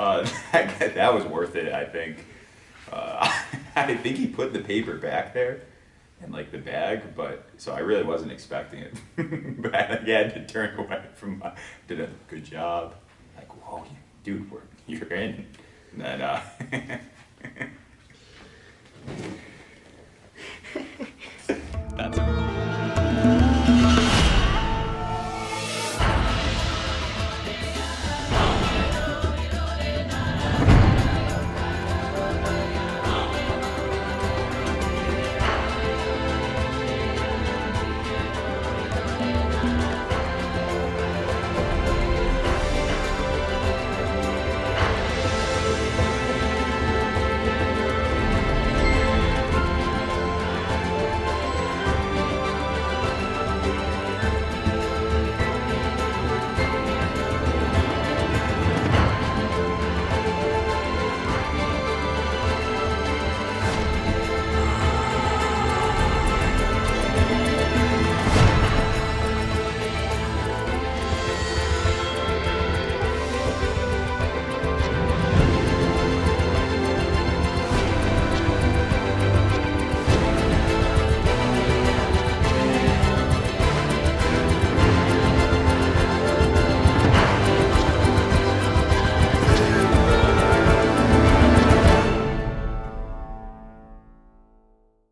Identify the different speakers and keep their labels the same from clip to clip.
Speaker 1: That was worth it, I think. I think he put the paper back there in like the bag, but so I really wasn't expecting it. But I had to turn away from did a good job. Like, whoa, dude, you're in. And then, that's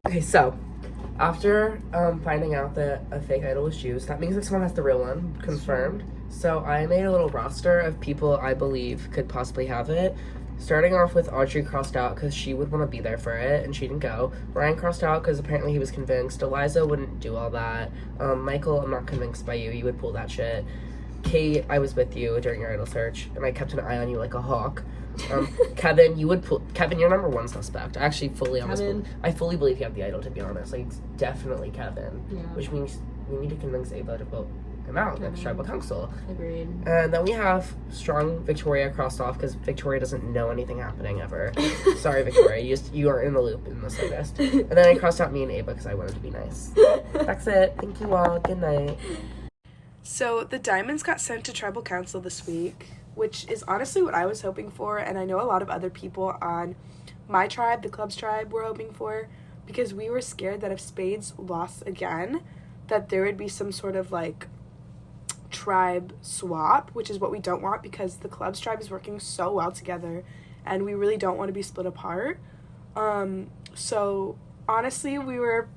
Speaker 2: Okay, so after finding out that a fake idol was used, that means that someone has the real one confirmed. So I made a little roster of people I believe could possibly have it. Starting off with Audrey crossed out because she would want to be there for it and she didn't go. Ryan crossed out because apparently he was convinced. Eliza wouldn't do all that. Michael, I'm not convinced by you. You would pull that shit. Kate, I was with you during your idol search and I kept an eye on you like a hawk. Kevin, Kevin, you're number one suspect. I actually fully believe you have the idol, to be honest. Like, it's definitely Kevin.
Speaker 3: Yeah.
Speaker 2: Which means we need to convince Ava to vote him out next tribal council.
Speaker 3: Agreed.
Speaker 2: And then we have strong Victoria crossed off because Victoria doesn't know anything happening ever. Sorry, Victoria, you are in the loop in the slightest. And then I crossed out me and Ava because I wanted to be nice. That's it. Thank you all. Good night.
Speaker 4: So the diamonds got sent to tribal council this week, which is honestly what I was hoping for, and I know a lot of other people on my tribe, the club's tribe, were hoping for, because we were scared that if Spades lost again, that there would be some sort of like tribe swap, which is what we don't want because the club's tribe is working so well together and we really don't want to be split apart. So honestly, we were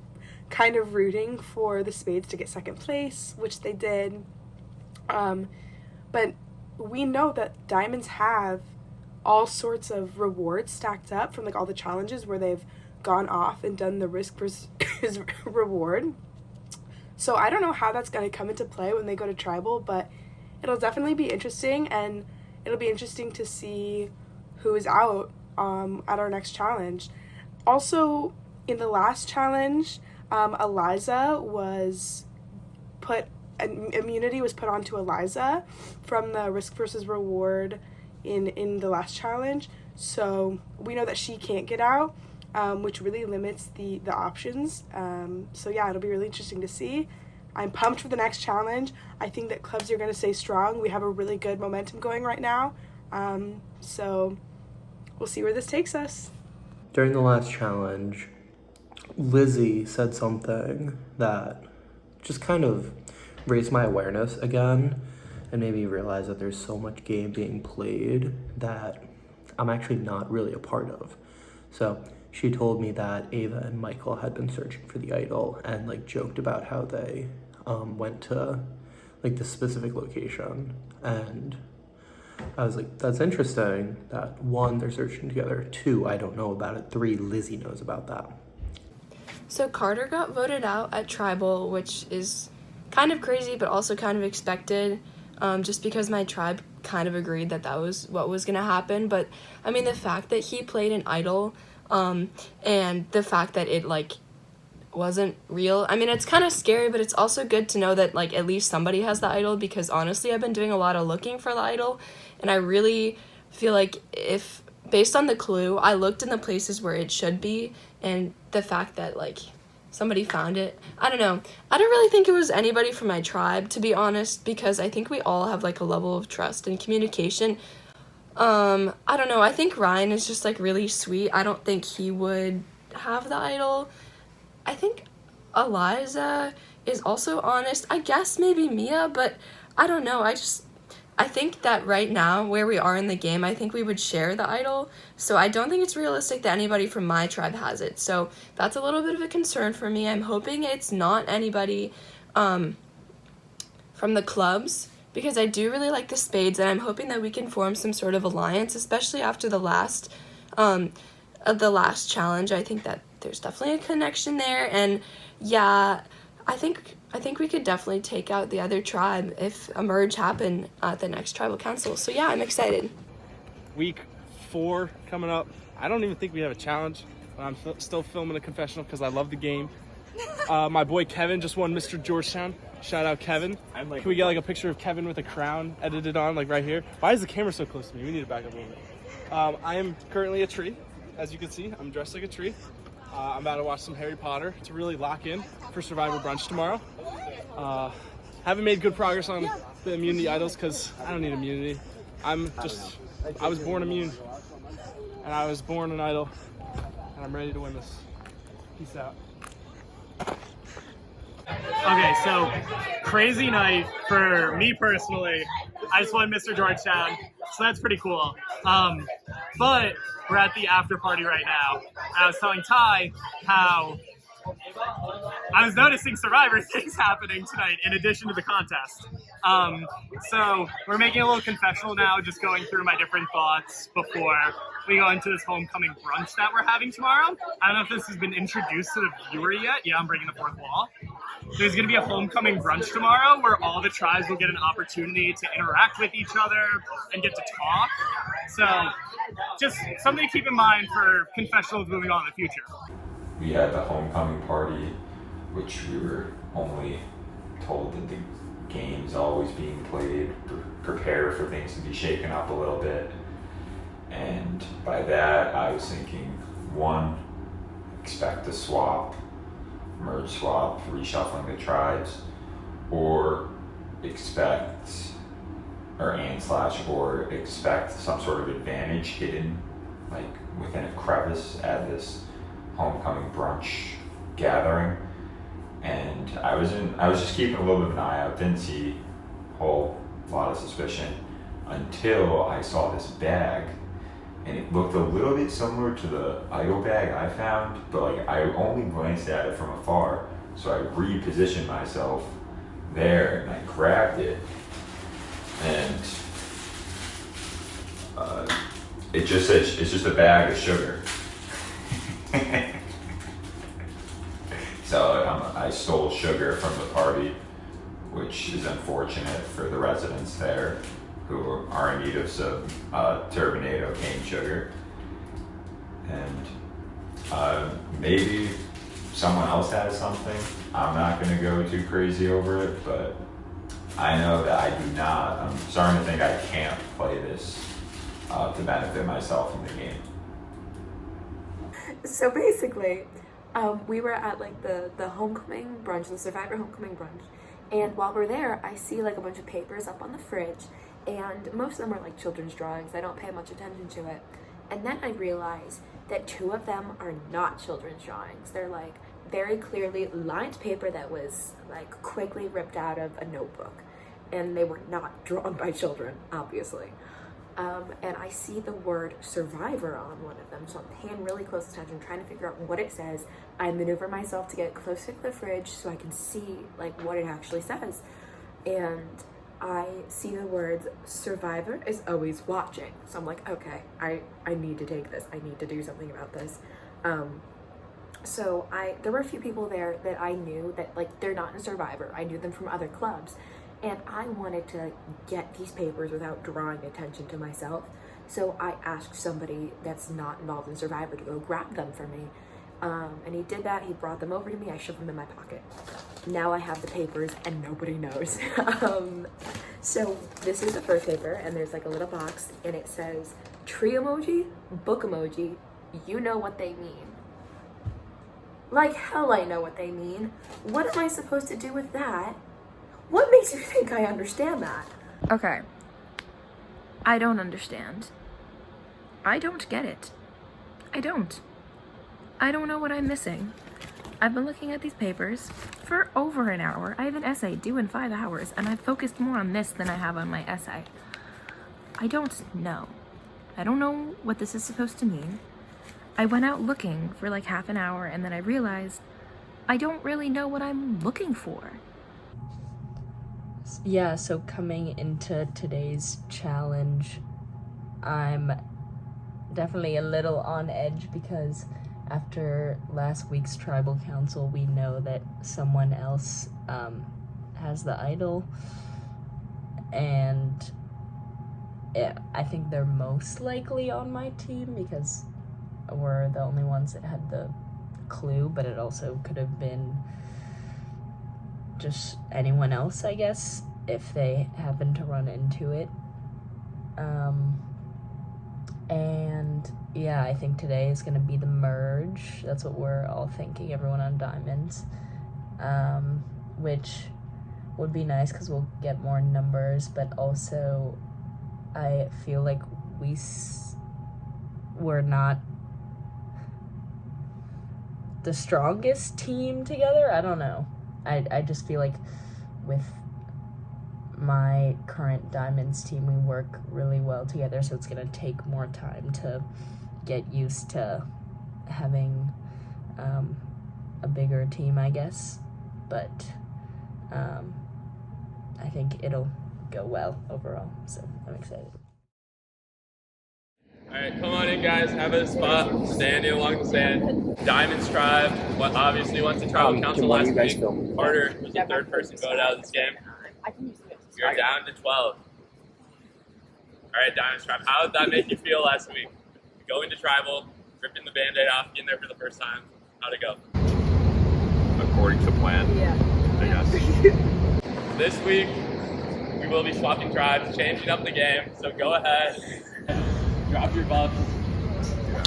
Speaker 4: kind of rooting for the Spades to get second place, which they did. But we know that diamonds have all sorts of rewards stacked up from like all the challenges where they've gone off and done the risk versus reward. So I don't know how that's going to come into play when they go to tribal, but it'll definitely be interesting, and it'll be interesting to see who is out at our next challenge. Also, in the last challenge, Eliza was immunity was put onto Eliza from the risk versus reward in the last challenge. So we know that she can't get out, which really limits the options. So yeah, it'll be really interesting to see. I'm pumped for the next challenge. I think that clubs are going to stay strong. We have a really good momentum going right now. So we'll see where this takes us.
Speaker 5: During the last challenge, Lizzie said something that just kind of raised my awareness again and made me realize that there's so much game being played that I'm actually not really a part of. So she told me that Ava and Michael had been searching for the idol and like joked about how they went to like the specific location, and I was like, that's interesting that 1, they're searching together, 2, I don't know about it, 3, Lizzie knows about that.
Speaker 6: So Carter got voted out at tribal, which is kind of crazy but also kind of expected, just because my tribe kind of agreed that was what was going to happen. But I mean, the fact that he played an idol and the fact that it like wasn't real, I mean, it's kind of scary, but it's also good to know that like at least somebody has the idol, because honestly I've been doing a lot of looking for the idol, and I really feel like if based on the clue I looked in the places where it should be, and the fact that like somebody found it, I don't know, I don't really think it was anybody from my tribe, to be honest, because I think we all have like a level of trust and communication I don't know. I think Ryan is just like really sweet. I don't think he would have the idol. I think Eliza is also honest. I guess maybe Mia, but I don't know. I think that right now, where we are in the game, I think we would share the idol. So I don't think it's realistic that anybody from my tribe has it. So that's a little bit of a concern for me. I'm hoping it's not anybody from the clubs, because I do really like the Spades, and I'm hoping that we can form some sort of alliance, especially after the last challenge. I think that there's definitely a connection there, and yeah, I think we could definitely take out the other tribe if a merge happened at the next tribal council. So yeah, I'm excited.
Speaker 3: Week 4 coming up. I don't even think we have a challenge, but I'm still filming a confessional because I love the game. My boy Kevin just won Mr. Georgetown. Shout out Kevin. Can we get like a picture of Kevin with a crown edited on, like right here? Why is the camera so close to me? We need to back up a little bit. I am currently a tree. As you can see, I'm dressed like a tree. I'm about to watch some Harry Potter to really lock in for Survivor Brunch tomorrow. Haven't made good progress on the immunity idols because I don't need immunity. I was born immune, and I was born an idol, and I'm ready to win this. Peace out.
Speaker 7: Okay, so crazy night for me personally. I just won Mr. Georgetown, so that's pretty cool. But we're at the after party right now. I was telling Ty how I was noticing Survivor things happening tonight in addition to the contest. So we're making a little confessional now, just going through my different thoughts before we go into this homecoming brunch that we're having tomorrow. I don't know if this has been introduced to the viewer yet. Yeah, I'm breaking the fourth wall. There's going to be a homecoming brunch tomorrow where all the tribes will get an opportunity to interact with each other and get to talk. So just something to keep in mind for confessionals moving on in the future.
Speaker 1: We had the homecoming party, which we were only told that the game's always being played, prepare for things to be shaken up a little bit. And by that, I was thinking, 1, expect a swap, merge swap, reshuffling the tribes, or expect some sort of advantage hidden, like within a crevice at this homecoming brunch gathering. And I was just keeping a little bit of an eye out, didn't see a whole lot of suspicion until I saw this bag, and it looked a little bit similar to the idol bag I found, but like I only glanced at it from afar, so I repositioned myself there and I grabbed it, and it just says it's just a bag of sugar. So I stole sugar from the party, which is unfortunate for the residents there who are in need of some turbinado cane sugar. And maybe someone else has something. I'm not going to go too crazy over it, but I know that I do not. I'm starting to think I can't play this to benefit myself in the game.
Speaker 8: So basically, we were at like the homecoming brunch, the Survivor homecoming brunch, and while we're there, I see like a bunch of papers up on the fridge, and most of them are like children's drawings. I don't pay much attention to it. And then I realize that 2 of them are not children's drawings. They're like very clearly lined paper that was like quickly ripped out of a notebook, and they were not drawn by children, obviously. And I see the word Survivor on one of them, so I'm paying really close attention, trying to figure out what it says. I maneuver myself to get close to the fridge so I can see like what it actually says, and I see the words Survivor is always watching. So I'm like, okay, I need to take this. I need to do something about this. So there were a few people there that I knew that like they're not in Survivor. I knew them from other clubs. And I wanted to get these papers without drawing attention to myself. So I asked somebody that's not involved in Survivor to go grab them for me. And he did that. He brought them over to me. I shoved them in my pocket. Now I have the papers and nobody knows. So this is the first paper, and there's like a little box, and it says tree emoji, book emoji. You know what they mean. Like hell I know what they mean. What am I supposed to do with that? What makes you think I understand that?
Speaker 6: Okay. I don't understand.
Speaker 9: I don't get it. I don't know what I'm missing. I've been looking at these papers for over an hour. I have an essay due in 5 hours, and I've focused more on this than I have on my essay. I don't know. I don't know what this is supposed to mean. I went out looking for like half an hour, and then I realized I don't really know what I'm looking for.
Speaker 6: Yeah, so coming into today's challenge, I'm definitely a little on edge because after last week's tribal council, we know that someone else has the idol, and I think they're most likely on my team because we're the only ones that had the clue, but it also could have been just anyone else, I guess, if they happen to run into it. And yeah, I think today is going to be the merge. That's what we're all thinking, everyone on diamonds, which would be nice because we'll get more numbers, but also I feel like we're not the strongest team together. I don't know. I just feel like with my current diamonds team, we work really well together, so it's gonna take more time to get used to having a bigger team, I guess, but I think it'll go well overall, so I'm excited.
Speaker 10: All right, come on in, guys. Have a spot standing along the sand. Diamonds Tribe obviously went to tribal council last week. Carter was the third person voted out of this game. You're down to 12. All right, Diamonds Tribe, how did that make you feel last week? Going to tribal, ripping the Band-Aid off, getting there for the first time. How'd it go?
Speaker 1: According to plan.
Speaker 10: Yeah.
Speaker 1: I guess.
Speaker 10: This week, we will be swapping tribes, changing up the game. So go ahead, drop your buffs.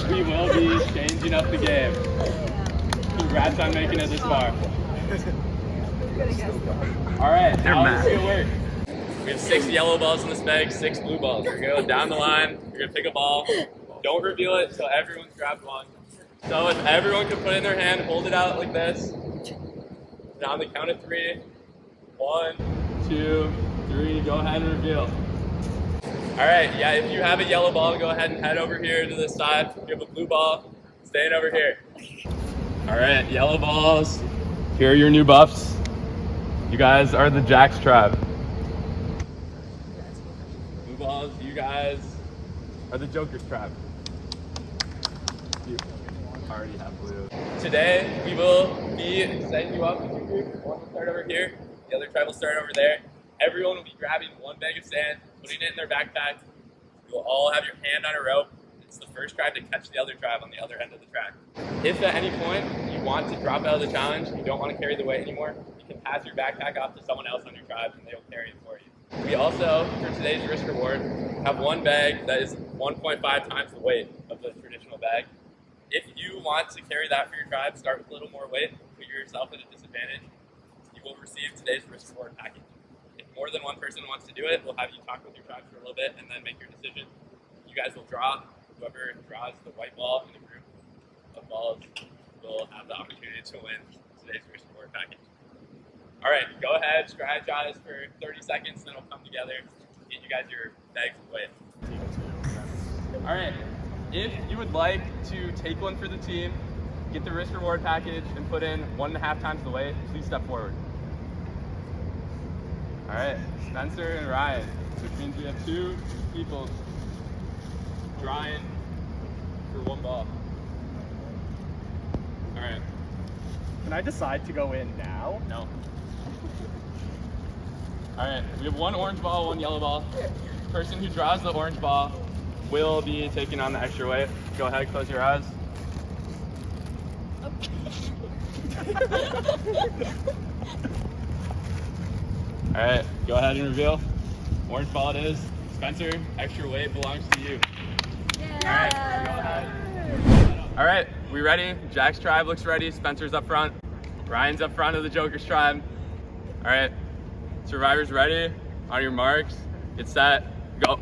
Speaker 10: We will be changing up the game. Congrats on making it this far. All right, how is this gonna work? We have 6 yellow balls in this bag, 6 blue balls. We're gonna go down the line. You're gonna pick a ball. Don't reveal it until everyone's grabbed one. So if everyone can put it in their hand, hold it out like this. And on the count of 3, 1, 2, 3, go ahead and reveal. All right, yeah, if you have a yellow ball, go ahead and head over here to this side. If you have a blue ball, staying over here. All right, yellow balls. Here are your new buffs. You guys are the Jax Tribe. Blue balls, you guys are the Joker's Tribe. You already have blue. Today, we will be setting you up in two groups. One will start over here, the other tribe will start over there. Everyone will be grabbing one bag of sand, putting it in their backpack. You will all have your hand on a rope. It's the first tribe to catch the other tribe on the other end of the track. If at any point you want to drop out of the challenge, you don't want to carry the weight anymore, you can pass your backpack off to someone else on your tribe and they'll carry it for you. We also, for today's risk reward, have one bag that is 1.5 times the weight of the traditional bag. If you want to carry that for your tribe, start with a little more weight, put yourself at a disadvantage, you will receive today's risk reward package. If more than one person wants to do it, we'll have you talk with your tribe for a little bit and then make your decision. You guys will draw. Whoever draws the white ball in a group of balls will have the opportunity to win today's risk reward package. All right, go ahead, strategize for 30 seconds, then we'll come together and get you guys your bags of weight. All right, if you would like to take one for the team, get the risk reward package, and put in 1.5 times the weight, please step forward. All right, Spencer and Ryan, which means we have 2 people drawing for 1 ball. All right.
Speaker 7: Can I decide to go in now?
Speaker 10: No. All right, we have 1 orange ball, 1 yellow ball. Person who draws the orange ball will be taking on the extra weight. Go ahead, close your eyes. All right, go ahead and reveal. Orange ball it is. Spencer, extra weight belongs to you. All right, go ahead. All right, we ready? Jack's tribe looks ready. Spencer's up front. Ryan's up front of the Joker's tribe. All right, survivors ready? On your marks, get set, go.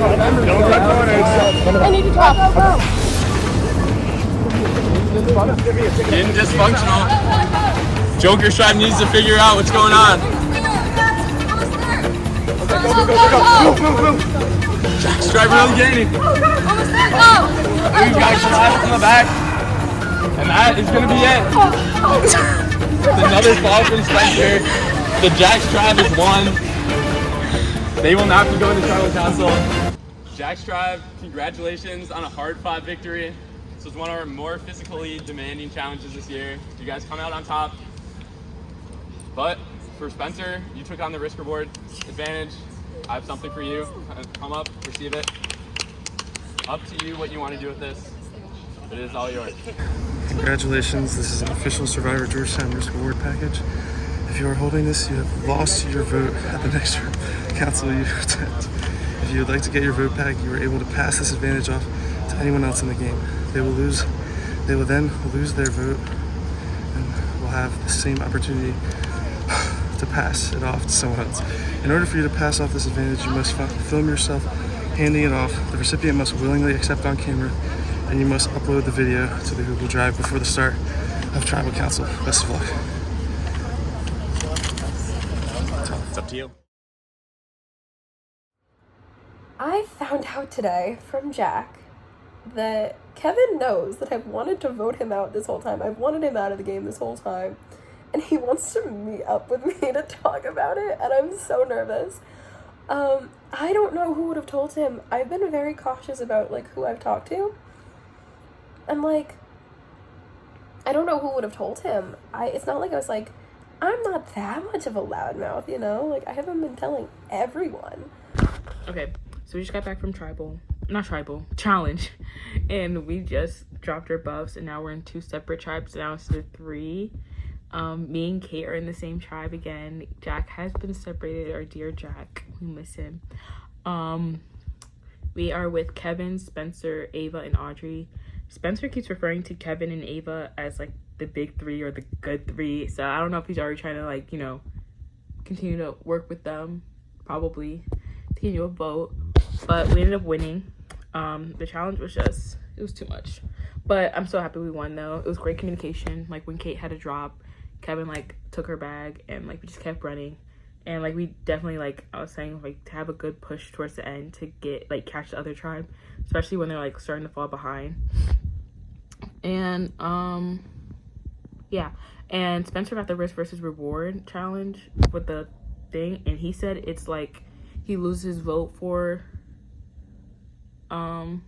Speaker 3: I need to talk. Getting dysfunctional. Joker's tribe needs to figure out what's going on. Jack's tribe really gaining. We've got collapse in the back. And that is going to be it. Another fall from Spencer. The Jack's tribe has won. They will not be going to Tribal Council. Jack's tribe, congratulations on a hard-fought victory. This was one of our more physically demanding challenges this year. You guys come out on top. But for Spencer, you took on the risk-reward advantage. I have something for you. Come up, receive it. Up to you what you want to do with this. It is all yours.
Speaker 11: Congratulations, this is an official Survivor Georgetown Risk Reward package. If you are holding this, you have lost your vote at the next council you attend. If you would like to get your vote back, you are able to pass this advantage off to anyone else in the game. They will then lose their vote and will have the same opportunity to pass it off to someone else. In order for you to pass off this advantage, you must film yourself handing it off. The recipient must willingly accept on camera, and you must upload the video to the Google Drive before the start of Tribal Council. Best of luck.
Speaker 3: It's up to you.
Speaker 12: I found out today from Jack that Kevin knows that I've wanted to vote him out this whole time. I've wanted him out of the game this whole time. And he wants to meet up with me to talk about it, and I'm so nervous. I don't know who would have told him. I've been very cautious about, who I've talked to. And, I don't know who would have told him. It's not like I was I'm not that much of a loudmouth, you know? I haven't been telling everyone.
Speaker 2: Okay, so we just got back from challenge, and we just dropped our buffs, and now we're in 2 separate tribes now instead of 3. Me and Kate are in the same tribe again. Jack has been separated, our dear Jack. We miss him. We are with Kevin, Spencer, Ava, and Audrey. Spencer keeps referring to Kevin and Ava as the big 3 or the good 3. So I don't know if he's already trying to continue to work with them, probably to get you a vote. But we ended up winning. The challenge was it was too much. But I'm so happy we won though. It was great communication. When Kate had a drop, Kevin took her bag, and we just kept running. And we definitely I was saying to have a good push towards the end to get catch the other tribe, especially when they're starting to fall behind. And yeah, and Spencer got the risk versus reward challenge with the thing, and he said it's he loses his vote for the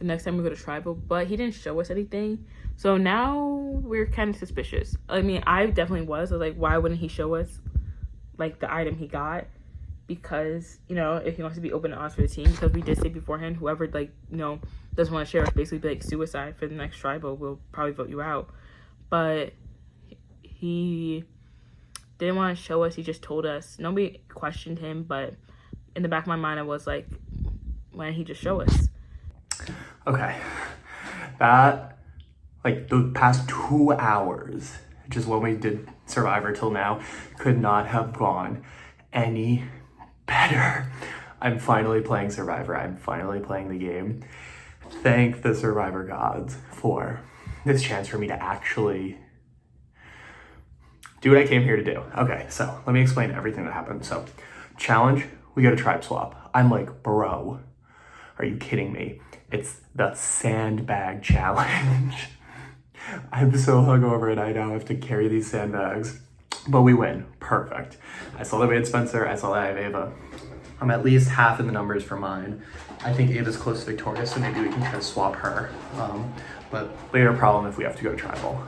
Speaker 2: next time we go to tribal, but he didn't show us anything. So now we're kind of suspicious. I mean, I definitely was. I was why wouldn't he show us the item he got? Because, if he wants to be open to us for the team, because we did say beforehand, whoever doesn't want to share us, basically be suicide for the next tribal, we'll probably vote you out. But he didn't want to show us. He just told us. Nobody questioned him, but in the back of my mind, I was why didn't he just show us?
Speaker 5: Okay, that, the past 2 hours, just when we did Survivor till now, could not have gone any better. I'm finally playing Survivor. I'm finally playing the game. Thank the Survivor gods for this chance for me to actually do what I came here to do. Okay, so let me explain everything that happened. So, challenge, we go to tribe swap. I'm bro, are you kidding me? It's the sandbag challenge. I'm so hungover and I now have to carry these sandbags. But we win. Perfect. I saw that we had Spencer. I saw that I have Ava. I'm at least half in the numbers for mine. I think Ava's close to victorious, so maybe we can try to swap her. But later problem if we have to go tribal.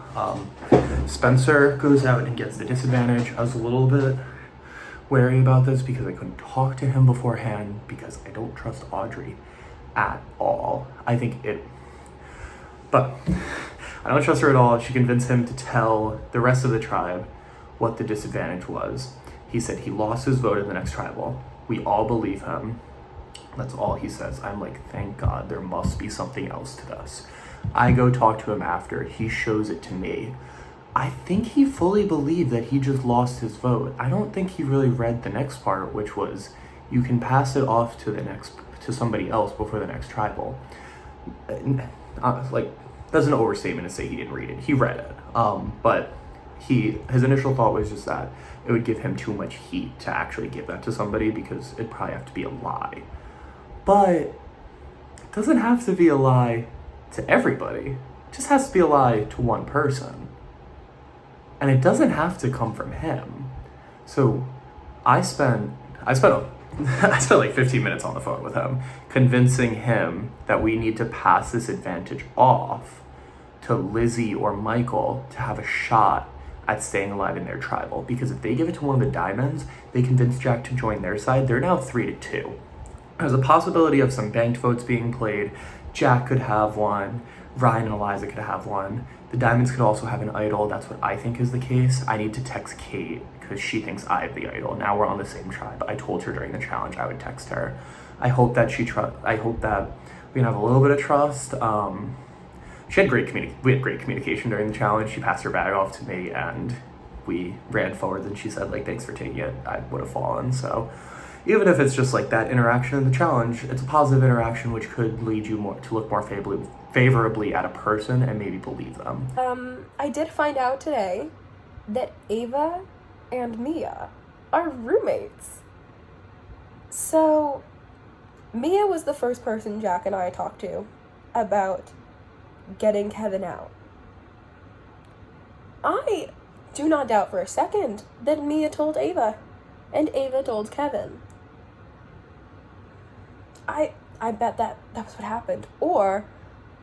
Speaker 5: Spencer goes out and gets the disadvantage. I was a little bit wary about this because I couldn't talk to him beforehand because I don't trust Audrey at all. But I don't trust her at all. She convinced him to tell the rest of the tribe what the disadvantage was. He said he lost his vote in the next tribal. We all believe him. That's all he says. I'm thank God, there must be something else to this. I go talk to him after. He shows it to me. I think he fully believed that he just lost his vote. I don't think he really read the next part, which was you can pass it off to somebody else before the next tribal. Like, that's an overstatement to say he didn't read it. He read it, but his initial thought was just that it would give him too much heat to actually give that to somebody because it'd probably have to be a lie. But it doesn't have to be a lie to everybody. It just has to be a lie to one person. And it doesn't have to come from him. So I spent like 15 minutes on the phone with him, convincing him that we need to pass this advantage off to Lizzie or Michael to have a shot at staying alive in their tribal. Because if they give it to one of the diamonds, they convince Jack to join their side. They're now 3-2. There's a possibility of some banked votes being played. Jack could have one. Ryan and Eliza could have one. The diamonds could also have an idol. That's what I think is the case. I need to text Kate because she thinks I have the idol. Now we're on the same tribe. I told her during the challenge I would text her. I hope that I hope that we can have a little bit of trust. We had great communication during the challenge. She passed her bag off to me and we ran forwards and she said, like, thanks for taking it. I would have fallen. So even if it's just like that interaction in the challenge, it's a positive interaction which could lead you to look more favorably at a person and maybe believe them.
Speaker 12: I did find out today that Ava and Mia are roommates. So Mia was the first person Jack and I talked to about getting Kevin out. I do not doubt for a second that Mia told Ava and Ava told Kevin. I bet that was what happened. Or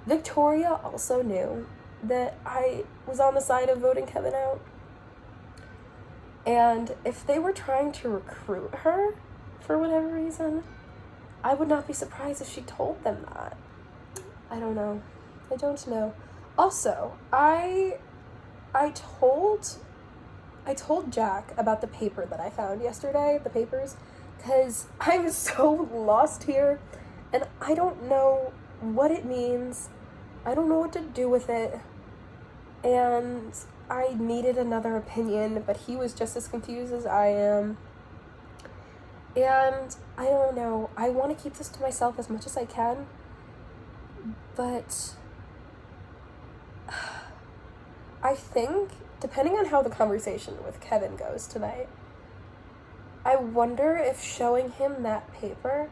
Speaker 12: Victoria also knew that I was on the side of voting Kevin out. And if they were trying to recruit her for whatever reason, I would not be surprised if she told them that. I don't know. I don't know. Also, I told Jack about the paper that I found yesterday, the papers, because I was so lost here, and I don't know what it means. I don't know what to do with it, and I needed another opinion, but he was just as confused as I am. And I don't know. I want to keep this to myself as much as I can, but I think, depending on how the conversation with Kevin goes tonight, I wonder if showing him that paper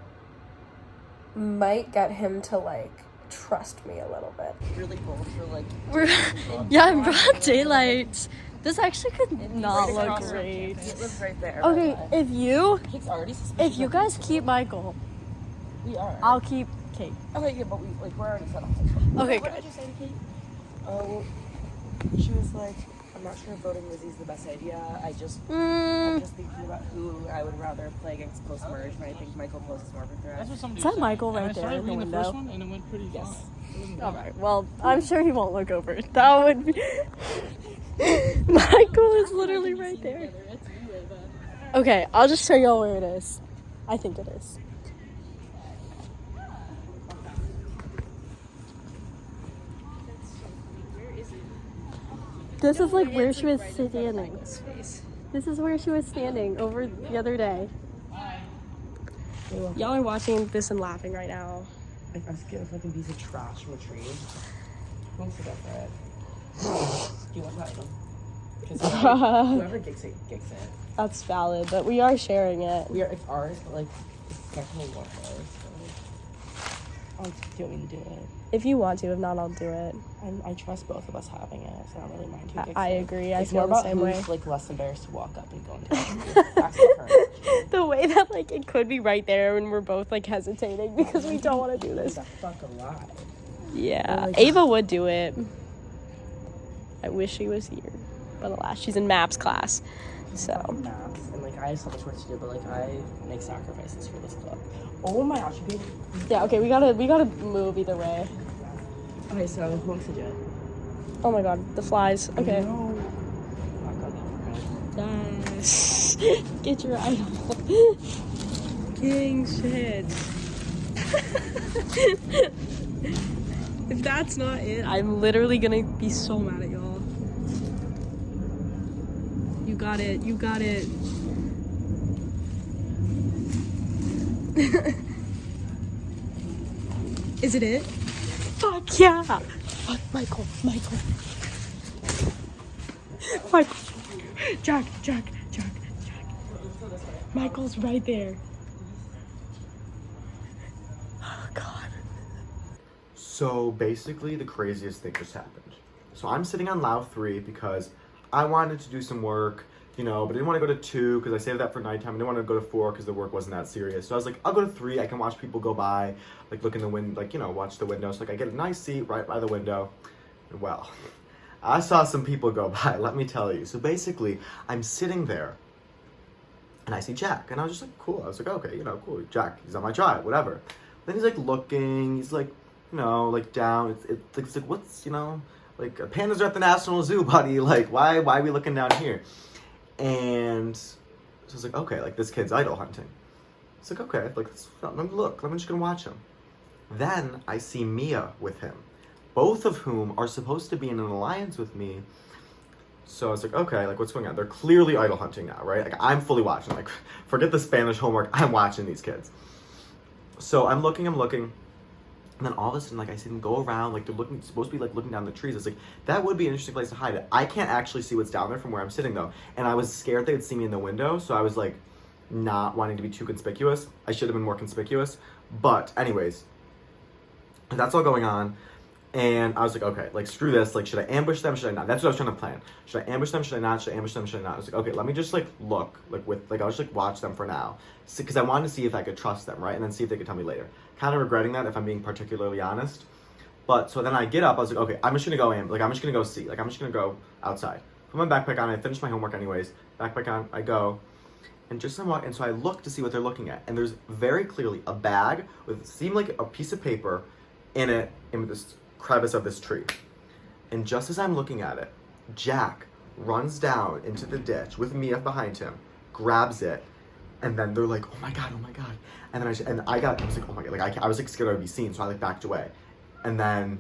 Speaker 12: might get him to, like, trust me a little bit.
Speaker 13: Really bold for, like...
Speaker 14: Yeah, in broad daylight. This actually could not look great.
Speaker 13: It lives right there.
Speaker 14: Okay, if you guys keep Michael,
Speaker 13: we are.
Speaker 14: I'll keep Kate.
Speaker 13: Okay, yeah, but we're already set up.
Speaker 14: Okay,
Speaker 13: what
Speaker 14: good.
Speaker 13: did you say to Kate? Oh, she was like, I'm not sure if voting Lizzie's the best idea. I'm just thinking about who I would rather play against post-merge, but I think Michael poses more of a threat.
Speaker 14: Is that Michael right there in the window?
Speaker 3: First one and it went pretty
Speaker 13: Yes.
Speaker 14: Alright, well, I'm sure he won't look over. That would be... Michael is literally right there. Okay, I'll just show y'all where it is. I think it is. This is like where she was standing. This is where she was standing over the other day. Y'all are watching this and laughing right now.
Speaker 13: If I get a fucking piece of trash from a tree, who wants to go for it? Do you want that one? Because whoever gets it.
Speaker 14: That's valid, but we are sharing it.
Speaker 13: It's ours, but like, it's definitely not ours. So. Do you want me to do it?
Speaker 14: If you want to, if not, I'll do it.
Speaker 13: I trust both of us having it, so I don't really mind who gets it.
Speaker 14: I agree. I
Speaker 13: it's
Speaker 14: feel
Speaker 13: more
Speaker 14: the
Speaker 13: about
Speaker 14: same way.
Speaker 13: who's like less embarrassed to walk up and go into it. That's the current.
Speaker 14: The way that like it could be right there and we're both like hesitating because we don't want to do this.
Speaker 13: Fuck alive.
Speaker 14: Yeah, Ava would do it. I wish she was here, but alas, she's in maps class. So.
Speaker 13: Maps, and like I have so much work to do, but like I make sacrifices for this club. Oh my gosh, you
Speaker 14: yeah. Okay, we gotta move either way.
Speaker 13: Okay, so who wants to do it?
Speaker 14: Oh my god, the flies. Okay.
Speaker 13: No.
Speaker 14: Nice. Get your idol. King shit. If that's not it, I'm literally gonna be so mad at y'all. You got it. Is it it? Fuck yeah! Fuck Michael. Michael. Jack. Michael's right there. Oh god.
Speaker 15: So basically the craziest thing just happened. So I'm sitting on Lao 3 because I wanted to do some work, you know, but I didn't want to go to 2 because I saved that for nighttime. I didn't want to go to 4 because the work wasn't that serious. So I was like, I'll go to 3. I can watch people go by, like look in the window, like, you know, watch the window. So like I get a nice seat right by the window. And well, I saw some people go by, let me tell you. So basically I'm sitting there and I see Jack and I was just like, cool. I was like, okay, you know, cool. Jack, he's on my tribe, whatever. Then he's like looking, he's like, you know, like down. It's like, what's, you know, like pandas are at the National Zoo, buddy. Like, why are we looking down here? And so I was like, okay, like this kid's idol hunting. It's like, okay, like let me look. I'm just gonna watch him. Then I see Mia with him, both of whom are supposed to be in an alliance with me. So I was like, okay, like what's going on? They're clearly idol hunting now, right? Like I'm fully watching. Like, forget the Spanish homework. I'm watching these kids. So I'm looking. And then all of a sudden, like, I see them go around, like, they're supposed to be, like, looking down the trees. It's like, that would be an interesting place to hide it. I can't actually see what's down there from where I'm sitting, though. And I was scared they would see me in the window, so I was, like, not wanting to be too conspicuous. I should have been more conspicuous. But, anyways, that's all going on. And I was like, okay, like, screw this. Like, should I ambush them? Should I not? That's what I was trying to plan. Should I ambush them? Should I not? Should I ambush them? Should I not? I was like, okay, let me just, like, look. I'll just, like, watch them for now. Because I wanted to see if I could trust them, right? And then see if they could tell me later. Kind of regretting that, if I'm being particularly honest. But, so then I get up. I was like, okay, I'm just going to go in. Like, I'm just going to go see. Like, I'm just going to go outside. Put my backpack on. I finished my homework anyways. Backpack on. I go. And just somewhat, and so I look to see what they're looking at. And there's very clearly a bag with seemed like a piece of paper in it in this crevice of this tree. And just as I'm looking at it, Jack runs down into the ditch with Mia behind him, grabs it, and then they're like, oh my god. And then I was like, oh my god, like I was like scared I would be seen, so I like backed away. And then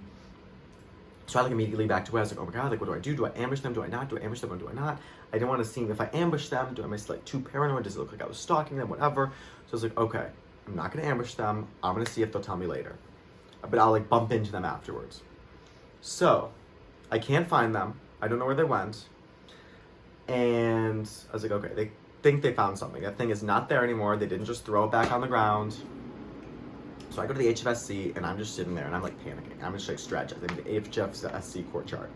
Speaker 15: so I like immediately backed away. I was like, oh my god, like what do I do? Do I ambush them? Do I not? Do I ambush them or do I not? I didn't want to seem, if I ambush them, am I like too paranoid? Does it look like I was stalking them? Whatever. So I was like, okay, I'm not gonna ambush them. I'm gonna see if they'll tell me later. But I'll like bump into them afterwards. So I can't find them. I don't know where they went. And I was like, okay, they think they found something. That thing is not there anymore. They didn't just throw it back on the ground. So I go to the HFSC and I'm just sitting there and I'm like panicking. I'm just like strategizing the HFSC courtyard.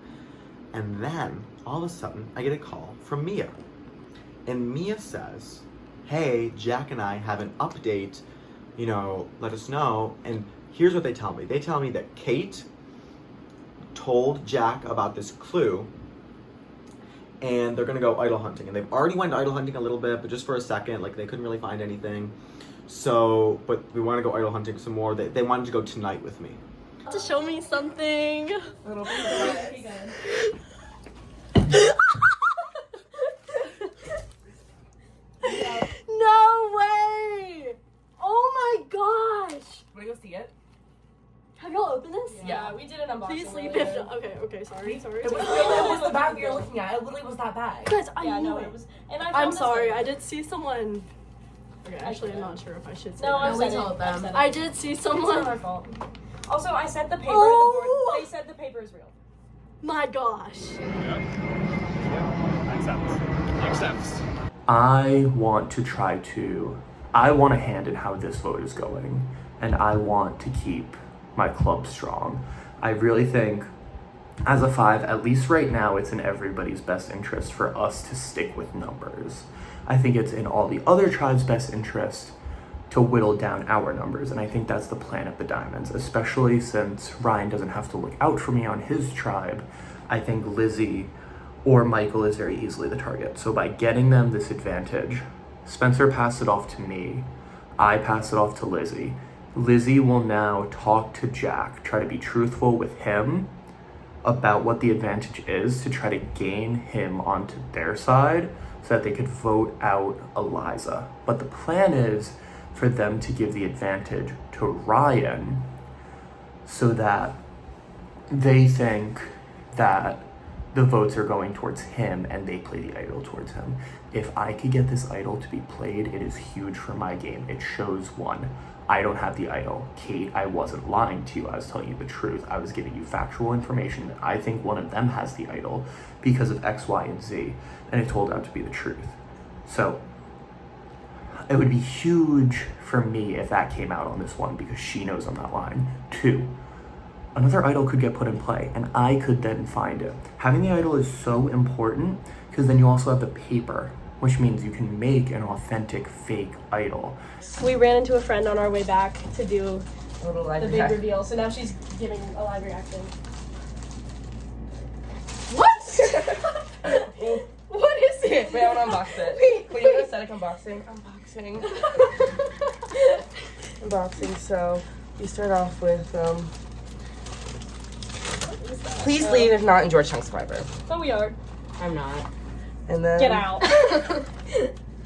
Speaker 15: And then all of a sudden I get a call from Mia. And Mia says, hey, Jack and I have an update, you know, let us know. And here's what they tell me. They tell me that Kate told Jack about this clue and they're gonna go idol hunting. And they've already went idol hunting a little bit, but just for a second, like they couldn't really find anything. So, but we wanna go idol hunting some more. They wanted to go tonight with me.
Speaker 14: To show me something.
Speaker 12: No way! Oh my gosh!
Speaker 2: Wanna go see it?
Speaker 12: Have y'all opened this?
Speaker 14: Yeah, we did an unboxing.
Speaker 12: Please leave
Speaker 14: earlier.
Speaker 12: it. Okay, sorry.
Speaker 2: It was the bag we were looking at. It literally was that bag.
Speaker 12: Guys, I
Speaker 14: Yeah,
Speaker 12: knew
Speaker 14: no,
Speaker 12: it.
Speaker 14: it was. And
Speaker 12: I'm sorry, I did see someone. Okay, actually, I'm not sure if I should say that.
Speaker 14: we told them.
Speaker 12: I did see
Speaker 14: It's not
Speaker 12: someone.
Speaker 14: our fault. Also, I sent the paper
Speaker 12: Oh!
Speaker 14: to the board. They said the paper is real.
Speaker 12: My gosh.
Speaker 7: Accepts.
Speaker 5: I want a hand in how this vote is going, and I want to keep my club strong. I really think, as a 5, at least right now, it's in everybody's best interest for us to stick with numbers. I think it's in all the other tribes' best interest to whittle down our numbers, and I think that's the plan at the Diamonds, especially since Ryan doesn't have to look out for me on his tribe. I think Lizzie or Michael is very easily the target. So by getting them this advantage, Spencer passed it off to me, I pass it off to Lizzie. Lizzie will now talk to Jack, try to be truthful with him about what the advantage is to try to gain him onto their side so that they could vote out Eliza. But the plan is for them to give the advantage to Ryan so that they think that the votes are going towards him and they play the idol towards him. If I could get this idol to be played, it is huge for my game. It shows, one, I don't have the idol. Kate, I wasn't lying to you. I was telling you the truth. I was giving you factual information that I think one of them has the idol because of X, Y, and Z, and it turned out to be the truth. So it would be huge for me if that came out on this one because she knows I'm not lying. Two, another idol could get put in play and I could then find it. Having the idol is so important because then you also have the paper, which means you can make an authentic fake idol.
Speaker 14: We ran into a friend on our way back to do the big
Speaker 2: reaction.
Speaker 14: reveal, so now she's giving a live reaction.
Speaker 2: What?
Speaker 14: What is it?
Speaker 2: Wait, I want to unbox it. Wait, you want aesthetic unboxing? Unboxing. So we start off with please leave if not in Georgetown Survivor.
Speaker 14: Oh, we are.
Speaker 2: I'm not. And then
Speaker 14: Get out.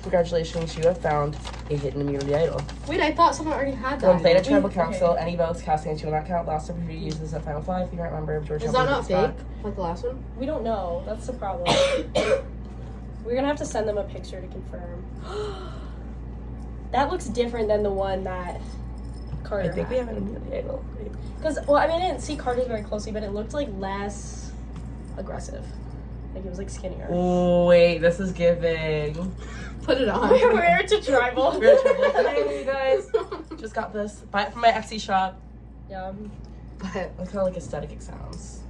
Speaker 2: Congratulations, you have found a hidden immunity idol.
Speaker 14: Wait, I thought someone already had that.
Speaker 2: When played at tribal council, any votes cast against you will not count. Last opportunity to use this at final five. If you don't remember, Georgetown.
Speaker 14: Is that not
Speaker 2: spot.
Speaker 14: fake? Like the last one? We don't know. That's the problem. We're gonna have to send them a picture to confirm. That looks different than the one that Carter
Speaker 2: I think we have an immunity idol.
Speaker 14: Because, well, I mean, I didn't see Carter's very closely, but it looked like less aggressive. Like it was like skinnier.
Speaker 2: Oh wait, this is giving.
Speaker 14: Put it on. We're to tribal.
Speaker 2: We're to tribal. Hey, you guys. Just got this. Buy it from my Etsy shop.
Speaker 14: Yeah.
Speaker 2: But look how like aesthetic it sounds.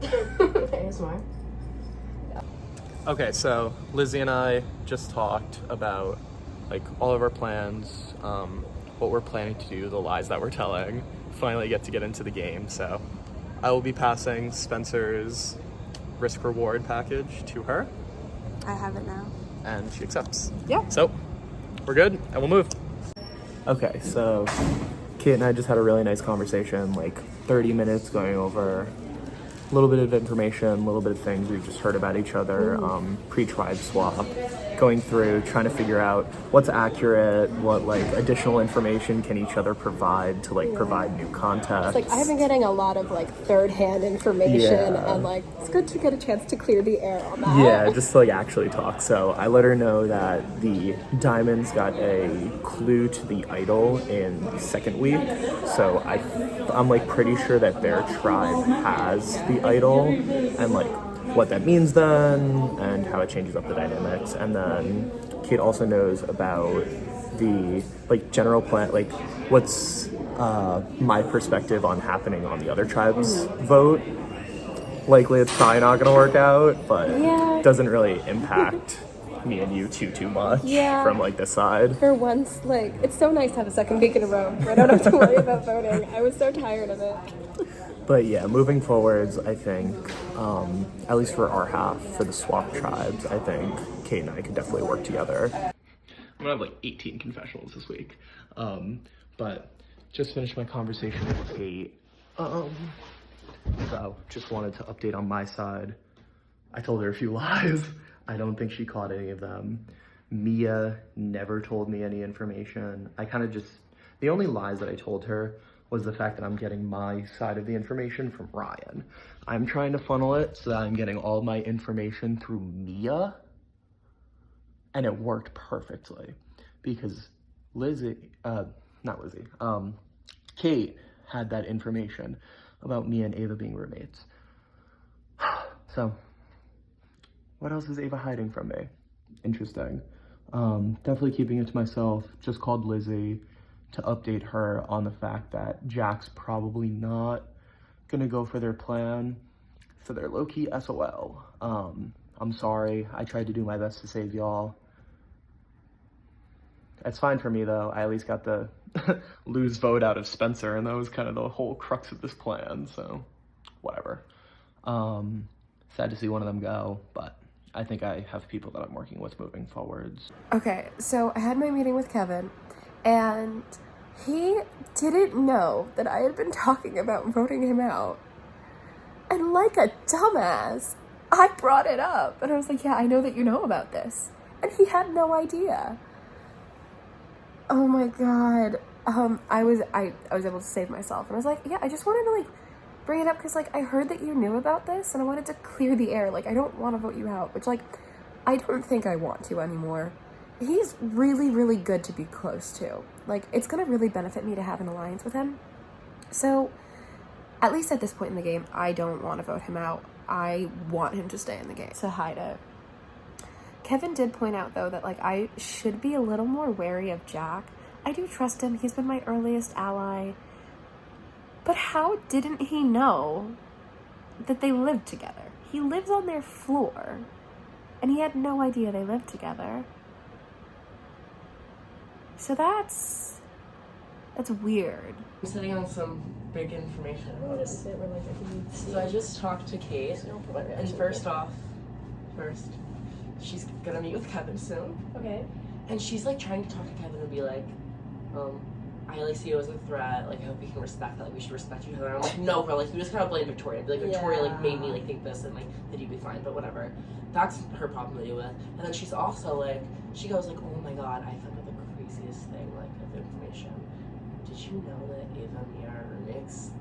Speaker 14: ASMR.
Speaker 3: Okay, so Lizzie and I just talked about like all of our plans, what we're planning to do, the lies that we're telling. Finally get to get into the game, so I will be passing Spencer's risk reward package to her.
Speaker 4: I have it now.
Speaker 3: And she accepts.
Speaker 4: Yeah.
Speaker 3: So we're good and we'll move. Okay, so Kate and I just had a really nice conversation, like 30 minutes going over a little bit of information, a little bit of things we've just heard about each other, pre-tribe swap, going through, trying to figure out what's accurate, what like additional information can each other provide to like provide new context.
Speaker 12: It's like I've been getting a lot of like third-hand information,
Speaker 3: Yeah.
Speaker 12: and like it's good to get a chance to clear the air on that.
Speaker 3: Yeah, just to like actually talk. So I let her know that the diamonds got a clue to the idol in the second week. So I'm like pretty sure that their tribe has the idol and like what that means then and how it changes up the dynamics. And then Kate also knows about the like general plan, like what's my perspective on happening on the other tribe's vote. Likely it's probably not gonna work out, but
Speaker 12: Yeah.
Speaker 3: doesn't really impact me and you too much
Speaker 12: Yeah.
Speaker 3: from like this side.
Speaker 12: For once, like it's so nice to have a second week in a row where I don't have to worry about voting. I was so tired of it.
Speaker 3: But yeah, moving forwards, I think, at least for our half, for the swap tribes, I think Kate and I could definitely work together. I'm gonna have like 18 confessionals this week. But just finished my conversation with Kate. So just wanted to update on my side. I told her a few lies. I don't think she caught any of them. Mia never told me any information. The only lies that I told her was the fact that I'm getting my side of the information from Ryan. I'm trying to funnel it so that I'm getting all my information through Mia, and it worked perfectly because Kate had that information about me and Ava being roommates. So, what else is Ava hiding from me? Interesting. Definitely keeping it to myself. Just called Lizzie to update her on the fact that Jack's probably not gonna go for their plan, so they're low-key SOL. I'm sorry, I tried to do my best to save y'all. It's fine for me though, I at least got the lose vote out of Spencer, and that was kind of the whole crux of this plan, so whatever. Sad to see one of them go, but I think I have people that I'm working with moving forwards.
Speaker 12: Okay, so I had my meeting with Kevin, and he didn't know that I had been talking about voting him out. And like a dumbass, I brought it up. And I was like, yeah, I know that you know about this. And he had no idea. Oh my God. I was able to save myself. And I was like, yeah, I just wanted to like bring it up because, like, I heard that you knew about this and I wanted to clear the air. Like, I don't want to vote you out, which, like, I don't think I want to anymore. He's really, really good to be close to. Like, it's going to really benefit me to have an alliance with him. So, at least at this point in the game, I don't want to vote him out. I want him to stay in the game to hide it. Kevin did point out, though, that, like, I should be a little more wary of Jack. I do trust him. He's been my earliest ally. But how didn't he know that they lived together? He lives on their floor, and he had no idea they lived together. So that's weird.
Speaker 2: I'm sitting on some big information.
Speaker 14: I'm gonna sit where, like, I can see.
Speaker 2: So I just talked to Kate, and first, she's gonna meet with Kevin soon.
Speaker 14: Okay.
Speaker 2: And she's like trying to talk to Kevin and be like, I like see you as a threat, like I hope you can respect that, like we should respect each other. And I'm like, no, bro, like you just kind of blame Victoria. Be like, Victoria like made me like think this and like that you'd be fine, but whatever. That's her problem to deal with. And then she's also like, she goes like, oh my god, I found out the craziest thing like of information. Did you know that Ava and Mia are roommates?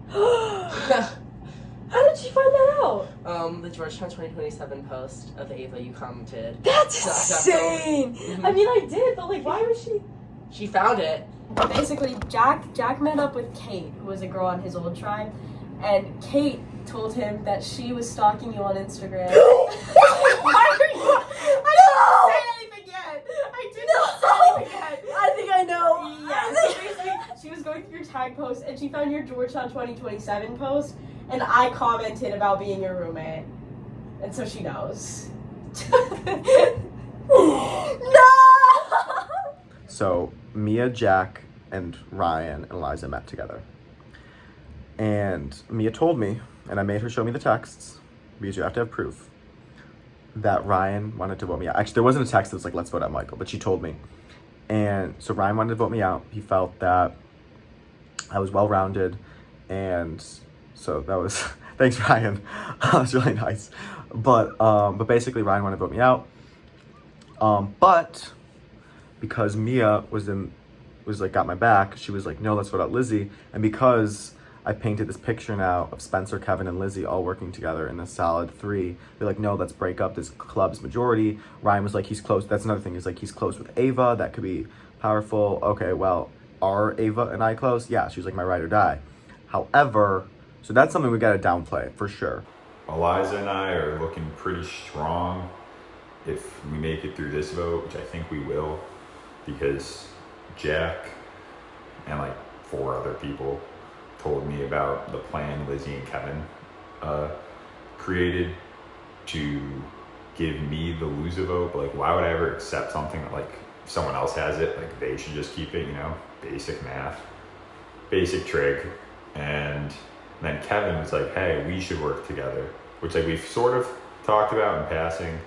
Speaker 14: How did she find that out?
Speaker 2: The Georgetown 2027 post of Ava you commented.
Speaker 14: That's insane! I mean, I did, but like, why would she?
Speaker 2: She found it.
Speaker 14: Basically, Jack met up with Kate, who was a girl on his old tribe, and Kate told him that she was stalking you on Instagram. Why are you? I didn't say anything yet. I didn't say anything yet. I think I know. Yeah. So basically, she was going through your tag post, and she found your Georgetown 2027 post, and I commented about being your roommate, and so she knows. No.
Speaker 15: So Mia, Jack, and Ryan and Eliza met together. And Mia told me, and I made her show me the texts, because you have to have proof, that Ryan wanted to vote me out. Actually, there wasn't a text that was like, let's vote out Michael, but she told me. And so Ryan wanted to vote me out. He felt that I was well-rounded, and so that was, thanks Ryan, that was really nice. But basically Ryan wanted to vote me out. But because Mia was like got my back, she was like, no, let's vote out Lizzie. And because I painted this picture now of Spencer, Kevin, and Lizzie all working together in a solid three, they're like, no, let's break up this club's majority. Ryan was like, he's close. That's another thing. He's like, he's close with Ava. That could be powerful. Okay, well, are Ava and I close? Yeah, she was like my ride or die. However, so that's something we got to downplay for sure.
Speaker 1: Eliza and I are looking pretty strong if we make it through this vote, which I think we will, because Jack and like 4 other people told me about the plan Lizzie and Kevin created to give me the loser vote. But like, why would I ever accept something that like if someone else has it, like they should just keep it, you know? Basic math, basic trig. And then Kevin was like, hey, we should work together, which like we've sort of talked about in passing.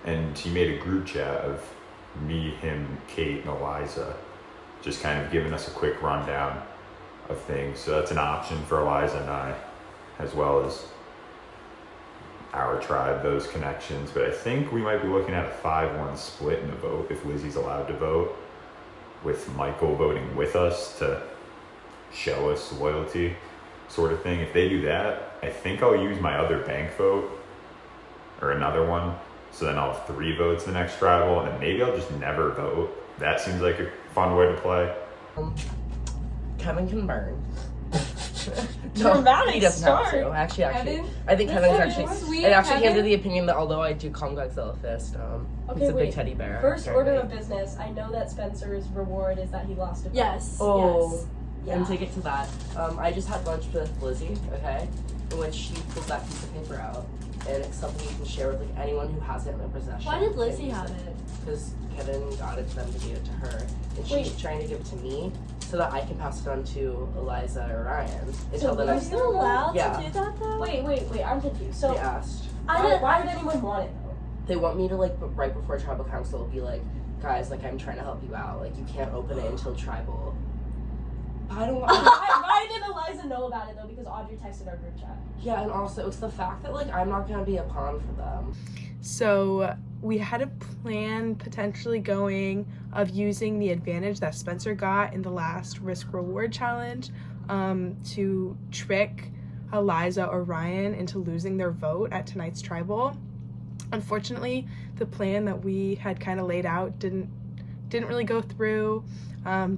Speaker 1: And he made a group chat of me, him, Kate, and Eliza, just kind of giving us a quick rundown of things. So that's an option for Eliza and I, as well as our tribe, those connections. But I think we might be looking at a 5-1 split in the vote if Lizzie's allowed to vote, with Michael voting with us to show us loyalty sort of thing. If they do that, I think I'll use my other bank vote or another one. So then I'll have 3 votes in the next tribal, and then maybe I'll just never vote. That seems like a fun way to play.
Speaker 2: Kevin can burn.
Speaker 14: Dramatic
Speaker 2: he doesn't have
Speaker 14: start.
Speaker 2: to. Actually,
Speaker 14: Kevin?
Speaker 2: I think Kevin's actually.
Speaker 14: Sweet,
Speaker 2: It actually
Speaker 14: Kevin?
Speaker 2: came to the opinion that although I do call him Godzilla Fist, he's a big teddy bear.
Speaker 14: First
Speaker 2: apparently.
Speaker 14: order of business. I know that Spencer's reward is that he lost a vote.
Speaker 8: Yes.
Speaker 2: Oh,
Speaker 14: Yes.
Speaker 2: and to get to that, I just had lunch with Lizzie, okay, in which she pulled that piece of paper out, and it's something you can share with like anyone who has it in their possession.
Speaker 8: Why did Lizzie have it?
Speaker 2: Because Kevin got it to them to give it to her, and she's trying to give it to me so that I can pass it on to Eliza or Ryan.
Speaker 14: So
Speaker 2: then
Speaker 14: are you allowed
Speaker 2: Yeah.
Speaker 14: to do that though? Wait, I'm confused. So
Speaker 2: They asked.
Speaker 14: why would anyone want it though?
Speaker 2: They want me to like right before tribal council be like, guys, like I'm trying to help you out. Like you can't open it until tribal. I don't want.
Speaker 14: Why did Eliza know about it though? Because Audrey texted our group chat.
Speaker 2: Yeah, and also it's the fact that like I'm not gonna be a pawn for them.
Speaker 4: So we had a plan potentially going of using the advantage that Spencer got in the last risk reward challenge to trick Eliza or Ryan into losing their vote at tonight's tribal. Unfortunately, the plan that we had kind of laid out didn't really go through.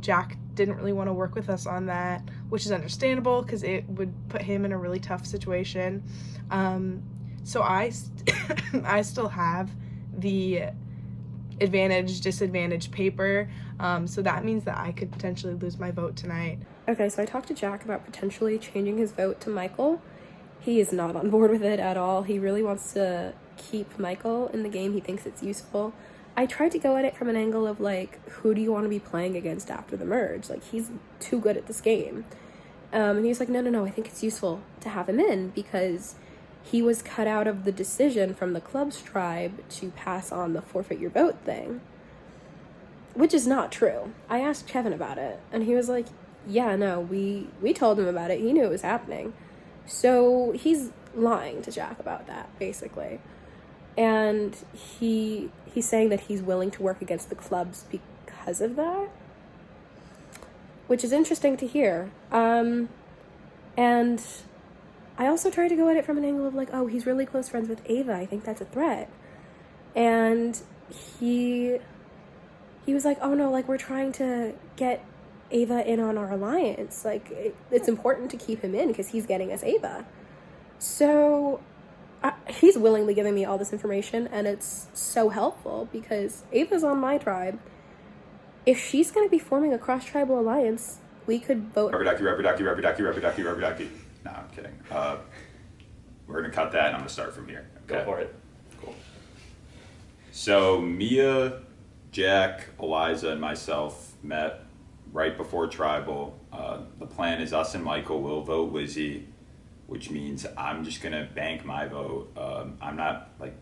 Speaker 4: Jack didn't really want to work with us on that, which is understandable because it would put him in a really tough situation. So I still have the advantage-disadvantage paper, so that means that I could potentially lose my vote tonight.
Speaker 12: Okay, so I talked to Jack about potentially changing his vote to Michael. He is not on board with it at all. He really wants to keep Michael in the game. He thinks it's useful. I tried to go at it from an angle of, like, who do you want to be playing against after the merge? Like, he's too good at this game. And he's like, no, I think it's useful to have him in because he was cut out of the decision from the club's tribe to pass on the forfeit your vote thing, which is not true. I asked Kevin about it, and he was like, yeah, no, we told him about it. He knew it was happening. So he's lying to Jack about that, basically. And he's saying that he's willing to work against the clubs because of that, which is interesting to hear. And I also tried to go at it from an angle of, like, oh, he's really close friends with Ava. I think that's a threat. And he was like, oh, no, like, we're trying to get Ava in on our alliance. Like, it's important to keep him in because he's getting us Ava. So he's willingly giving me all this information, and it's so helpful because Ava's on my tribe. If she's going to be forming a cross-tribal alliance, we could vote.
Speaker 1: Rubber ducky. No, I'm kidding. We're going to cut that, and I'm going to start from here. Okay?
Speaker 10: Go for it.
Speaker 1: Cool. So Mia, Jack, Eliza, and myself met right before tribal. The plan is us and Michael will vote Lizzie, which means I'm just going to bank my vote. I'm not, like,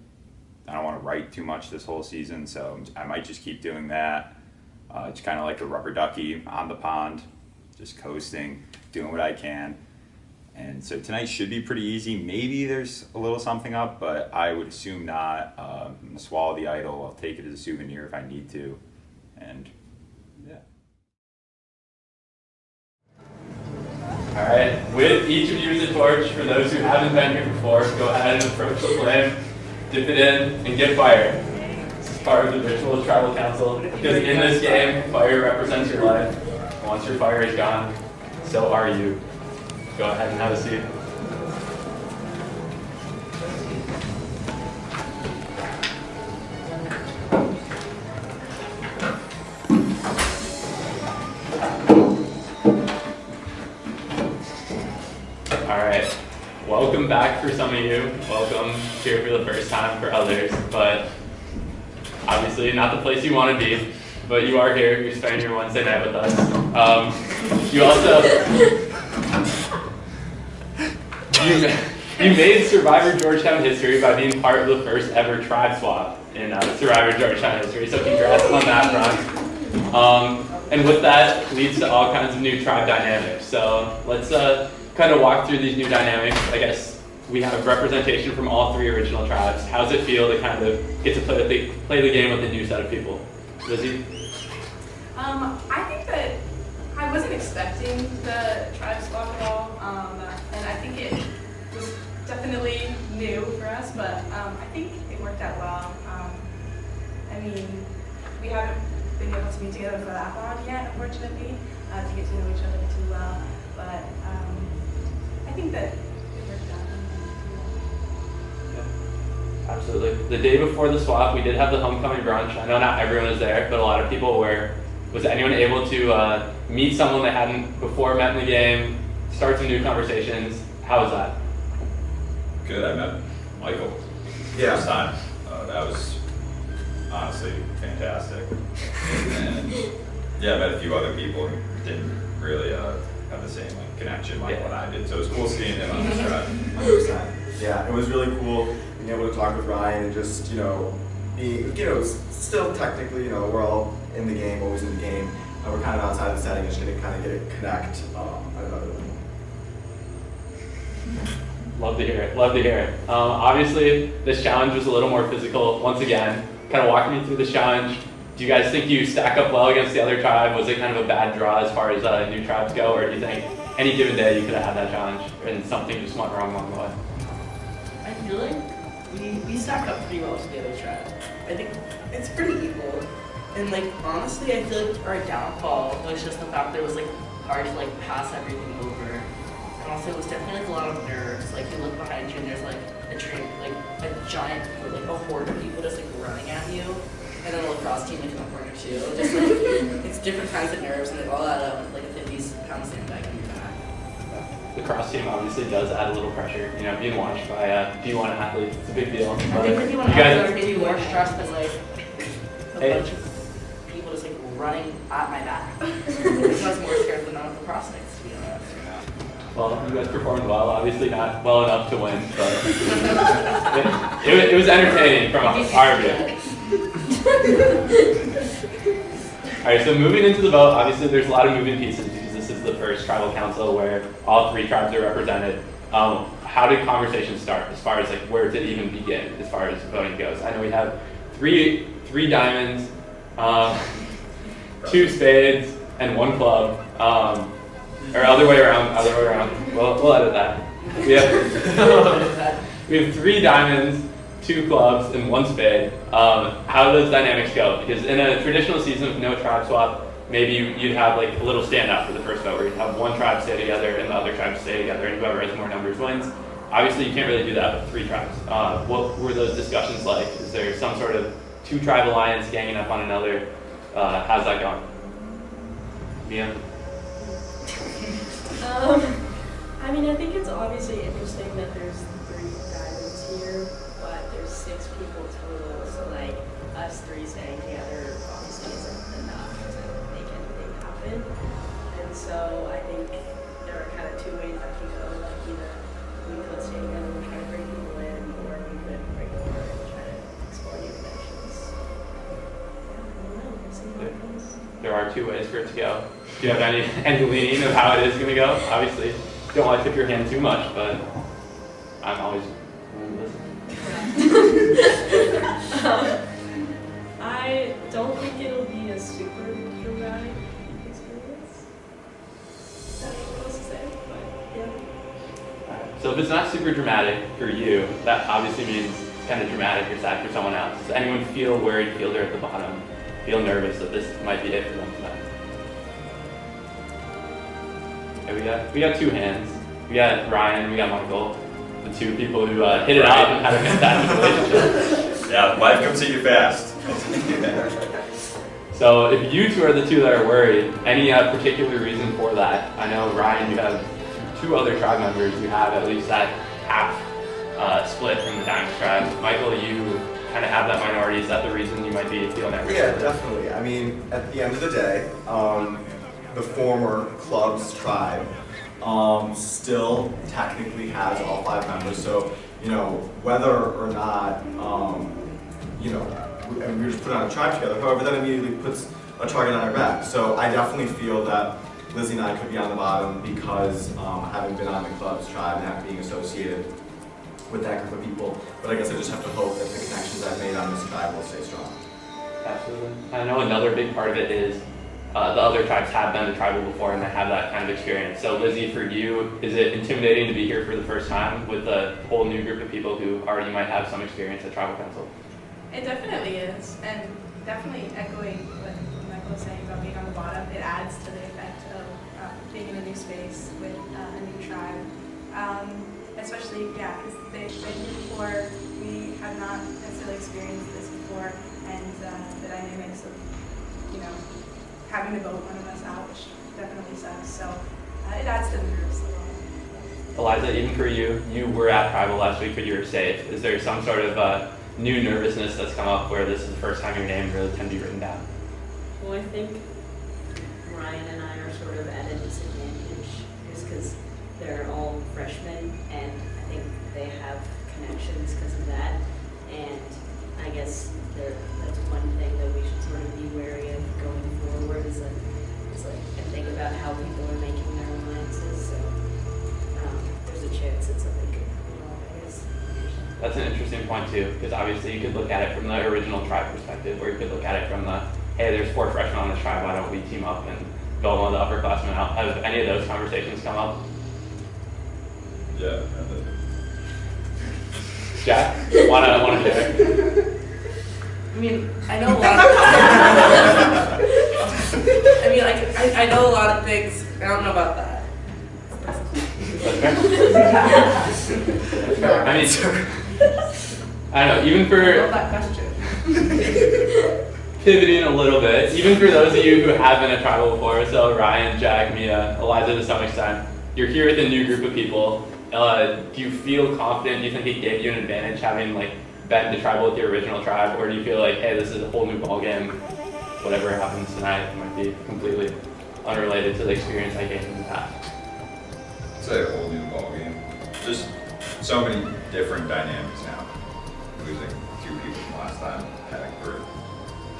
Speaker 1: I don't want to write too much this whole season, so I might just keep doing that. It's kind of like a rubber ducky on the pond, just coasting, doing what I can. And so tonight should be pretty easy. Maybe there's a little something up, but I would assume not. I'm going to swallow the idol. I'll take it as a souvenir if I need to. And yeah.
Speaker 10: All right, with each of you as a torch, for those who haven't been here before, go ahead and approach the flame, dip it in, and get fire. This is part of the ritual of tribal council, because in this game, fire represents your life. And once your fire is gone, so are you. Go ahead and have a seat. Alright, welcome back for some of you. Welcome here for the first time for others, but obviously not the place you want to be, but you are here. You're spending your Wednesday night with us. You also... You made Survivor Georgetown history by being part of the first ever tribe swap in Survivor Georgetown history, so congrats on that front. And with that leads to all kinds of new tribe dynamics. So let's kind of walk through these new dynamics. I guess we have representation from all three original tribes. How does it feel to kind of get to play the game with a new set of people? Lizzie?
Speaker 16: I think that I wasn't expecting the tribe swap at all, and I think it was definitely new for us, but I think it worked out well. I mean, we haven't been able to be together for that long yet, unfortunately, to get to know each other too well, but I think that it worked out.
Speaker 10: Yeah, absolutely. The day before the swap, we did have the homecoming brunch. I know not everyone was there, but a lot of people were. Was anyone able to meet someone they hadn't before met in the game, start some new conversations? How was that?
Speaker 1: Good. I met Michael.
Speaker 15: Yeah.
Speaker 1: First time. That was honestly fantastic. And yeah, I met a few other people who didn't really have the same connection like what I did. So it was cool seeing him on this ride.
Speaker 15: 100%. Yeah, it was really cool being able to talk with Ryan and just, still technically, we're all in the game, always in the game. We're kind of outside the setting, just going to kind of get it connect.
Speaker 10: Love to hear it. Love to hear it. Obviously, this challenge was a little more physical. Once again, kind of walking me through this challenge. Do you guys think you stack up well against the other tribe? Was it kind of a bad draw as far as new tribes go, or do you think any given day you could have had that challenge and something just went wrong along the way?
Speaker 13: I feel like we stack up pretty well to the other tribe. I think it's pretty equal. And like honestly, I feel like our downfall was just the fact that it was like hard to like pass everything over. And also it was definitely like a lot of nerves. Like you look behind you and there's like a train, like a giant, like a horde of people just like running at you. And then a lacrosse team like in the corner too. Just like it's different kinds of nerves and they all add up with like a 50-pound sandbag in your back.
Speaker 10: The cross team obviously does add a little pressure, you know, being watched by D1 athletes. It's a big deal.
Speaker 13: I think for D1 athletes, they do more stress because like a bunch of people just like running at my back. I was more scared than the prospects, to be honest.
Speaker 10: Well, you guys performed well. Obviously not well enough to win, but it was entertaining from our view. Alright, so moving into the vote, obviously there's a lot of moving pieces because this is the first tribal council where all 3 tribes are represented. How did conversations start as far as like where to even begin as far as voting goes? I know we have three diamonds, 2 spades, and 1 club. Or other way around. We'll edit that. We have 3 diamonds, 2 clubs, and 1 spade. How do those dynamics go? Because in a traditional season with no tribe swap, maybe you'd have like a little standout for the first vote where you'd have 1 tribe stay together and the other tribes stay together and whoever has more numbers wins. Obviously you can't really do that with 3 tribes. What were those discussions like? Is there some sort of 2-tribe alliance ganging up on another? How's that going? Mia?
Speaker 14: I mean, I think it's obviously interesting that there's 3 diamonds here, but there's 6 people total, so like us 3 staying together obviously isn't enough to make anything happen. And so I think there are kind of 2 ways that can go, like either we could stay together and try to bring people in, or we could break apart and try to explore new connections. Yeah, I don't know, we'll see how it goes.
Speaker 10: There are 2 ways for it to go. Do you have any leaning of how it is going to go? Obviously, don't want to tip your hand too much, but I'm always willing to listen.
Speaker 14: I don't think it'll be a super dramatic experience. I don't know what else to say, but yeah.
Speaker 10: So if it's not super dramatic for you, that obviously means it's kind of dramatic or sad for someone else. Does anyone feel worried, feel they're at the bottom, feel nervous that this might be it for them tonight? Okay, we got 2 hands. We got Ryan, we got Michael, the 2 people who hit it out and had a fantastic relationship.
Speaker 1: Yeah, life comes at you fast.
Speaker 10: So if you 2 are the 2 that are worried, any particular reason for that? I know Ryan, you have 2 other tribe members who have at least that half split from the Diamond tribe. Michael, you kind of have that minority. Is that the reason you might be feeling nervous?
Speaker 15: Yeah, definitely. I mean, at the end of the day, the former club's tribe still technically has all 5 members. So, you know, whether or not, you know, and we just put on a tribe together, however, that immediately puts a target on our back. So I definitely feel that Lizzie and I could be on the bottom because having been on the club's tribe and having being associated with that group of people. But I guess I just have to hope that the connections I've made on this tribe will stay strong.
Speaker 10: Absolutely. I know another big part of it is the other tribes have been to tribal before and they have that kind of experience. So Lizzie, for you, is it intimidating to be here for the first time with a whole new group of people who already might have some experience at tribal council?
Speaker 16: It definitely is, and definitely echoing what Michael was saying about being on the bottom, it adds to the effect of being in a new space with a new tribe. Especially, yeah, because they've been here before, we have not necessarily experienced this before, and the dynamics of, you know, having to vote one of us out, which definitely sucks, so it adds to the nerves a lot.
Speaker 10: Eliza, even for you, you were at tribal last week, but you were safe. Is there some sort of new nervousness that's come up where this is the first time your name really can be written down?
Speaker 17: Well, I think Ryan and I are sort of at a disadvantage just because they're all freshmen and I think they have connections because of that. And I guess that's one thing that we should sort of be wary of going forward is like and think about how people are making their alliances. So there's a chance that something could go wrong, I guess.
Speaker 10: That's an interesting point too, because obviously you could look at it from the original tribe perspective, or you could look at it from the, hey, there's 4 freshmen on this tribe, why don't we team up and vote one of the upperclassmen out. Have any of those conversations come up?
Speaker 1: Yeah.
Speaker 10: Jack, wanna share?
Speaker 13: I mean, I know a lot. I mean, I know a lot of things. I don't know about that.
Speaker 10: I mean, I don't know. Even for
Speaker 13: I love that question.
Speaker 10: pivoting a little bit, even for those of you who have been a tribal before, so Ryan, Jack, Mia, Eliza to some extent, you're here with a new group of people. Do you feel confident? Do you think it gave you an advantage having like been to tribal with your original tribe, or do you feel like, hey, this is a whole new ballgame? Whatever happens tonight might be completely unrelated to the experience I gained in the past.
Speaker 1: It's a whole new ballgame. Just so many different dynamics now. Losing 2 people from last time, pack group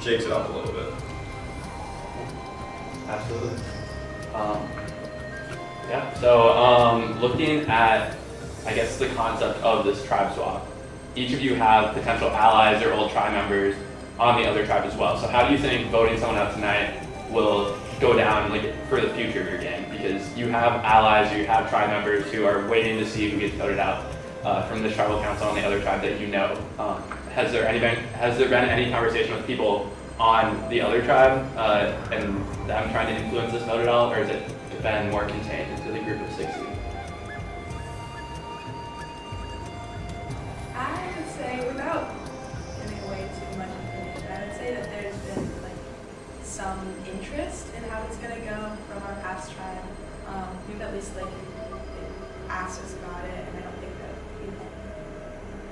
Speaker 1: shakes it up a little bit.
Speaker 10: Absolutely. Yeah, so looking at, I guess, the concept of this tribe swap, each of you have potential allies or old tribe members on the other tribe as well. So how do you think voting someone out tonight will go down like for the future of your game? Because you have allies, you have tribe members who are waiting to see who gets voted out from this tribal council on the other tribe that you know. Has there been any conversation with people on the other tribe and them trying to influence this vote at all, or has it been more contained into the group of 60?
Speaker 16: I would say, without giving away too much information, I would say that there's been like some interest in how it's gonna go from our past tribe. We've at least like asked us about it, and I don't think that we've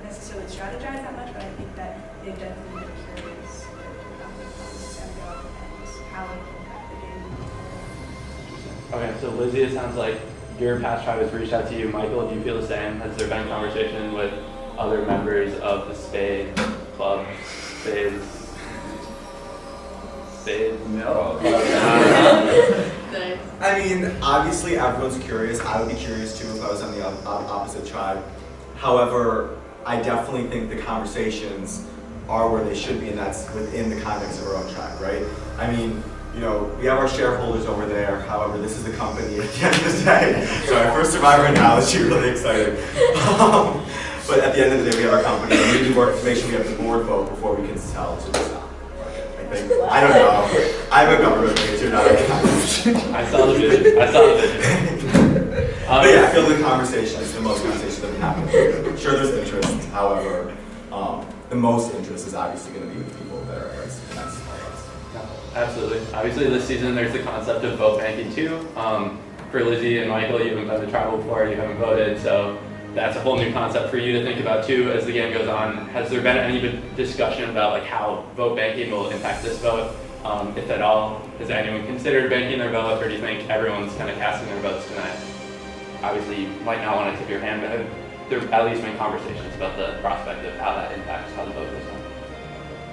Speaker 16: necessarily strategized that much, but I think that they've definitely been curious about how this is gonna go and how it will impact the game.
Speaker 10: Okay, so Lizzie, it sounds like your past tribe has reached out to you. Michael, do you feel the same? Has there been conversation with other members of the Spade Club? Spade?
Speaker 15: No. I mean, obviously everyone's curious. I would be curious too if I was on the opposite tribe. However, I definitely think the conversations are where they should be, and that's within the context of our own tribe, right? I mean, you know, we have our shareholders over there. However, this is the company at the end of the day. So our first survivor analogy, really excited. But at the end of the day, we have our company, and we need to work to make sure we have the board vote before we can tell to stop. I don't know. I'm a government major, not a accountant.
Speaker 10: I saw the vision.
Speaker 15: But yeah, I feel the conversation is the most conversation that can happen. Sure, there's interest. However, the most interest is obviously going to be with people that are at risk. And that's all us.
Speaker 10: Absolutely. Obviously, this season there's the concept of vote banking too. For Lizzie and Michael, you haven't been to tribal before, you haven't voted, so that's a whole new concept for you to think about too as the game goes on. Has there been any discussion about like how vote banking will impact this vote, if at all? Has anyone considered banking their vote, or do you think everyone's kind of casting their votes tonight? Obviously, you might not want to tip your hand, but have there at least been conversations about the prospect of how that impacts how the vote goes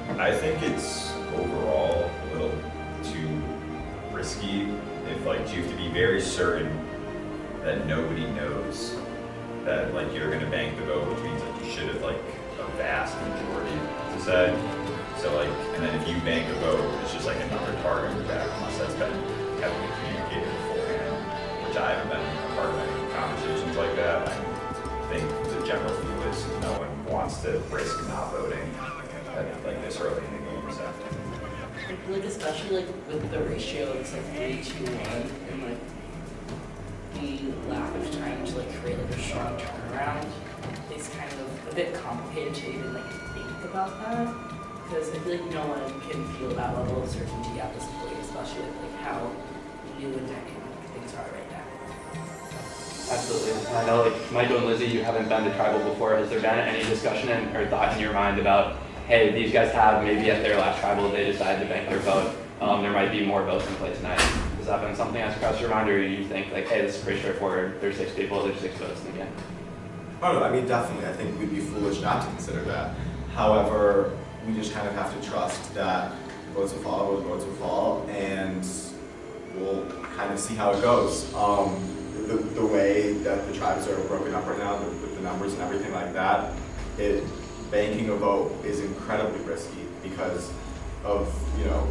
Speaker 10: on?
Speaker 1: I think it's overall a little too risky if like you have to be very certain that nobody knows that like you're gonna bank the vote, which means that you should have like a vast majority to say. So like, and then if you bank a vote, it's just like another target on your back unless that's been heavily communicated beforehand, which I haven't been a part of any conversations like that. I think the general view is no one wants to risk not voting at like this early in the game. So.
Speaker 13: Like especially like with the ratio, it's like 3-2-1, and like the lack of time to like create like a strong turnaround is kind of a bit complicated to even like think about that, because I feel like no one can feel that level of certainty at this point, especially with like how new and dynamic things are right now.
Speaker 10: Absolutely. I know like Michael and Lizzie, you haven't been to tribal before. Has there been any discussion or thought in your mind about, hey, these guys have maybe at their last tribal they decided to bank their vote. There might be more votes in play tonight. Has that been something that's crossed your mind, or do you think like, hey, this is pretty straightforward, there's 6 people, there's 6 votes in the game?
Speaker 15: Oh no, I mean definitely. I think we'd be foolish not to consider that. However, we just kind of have to trust that votes will fall, votes will fall, and we'll kind of see how it goes. The way that the tribes are broken up right now, with the numbers and everything like that, banking a vote is incredibly risky because of, you know,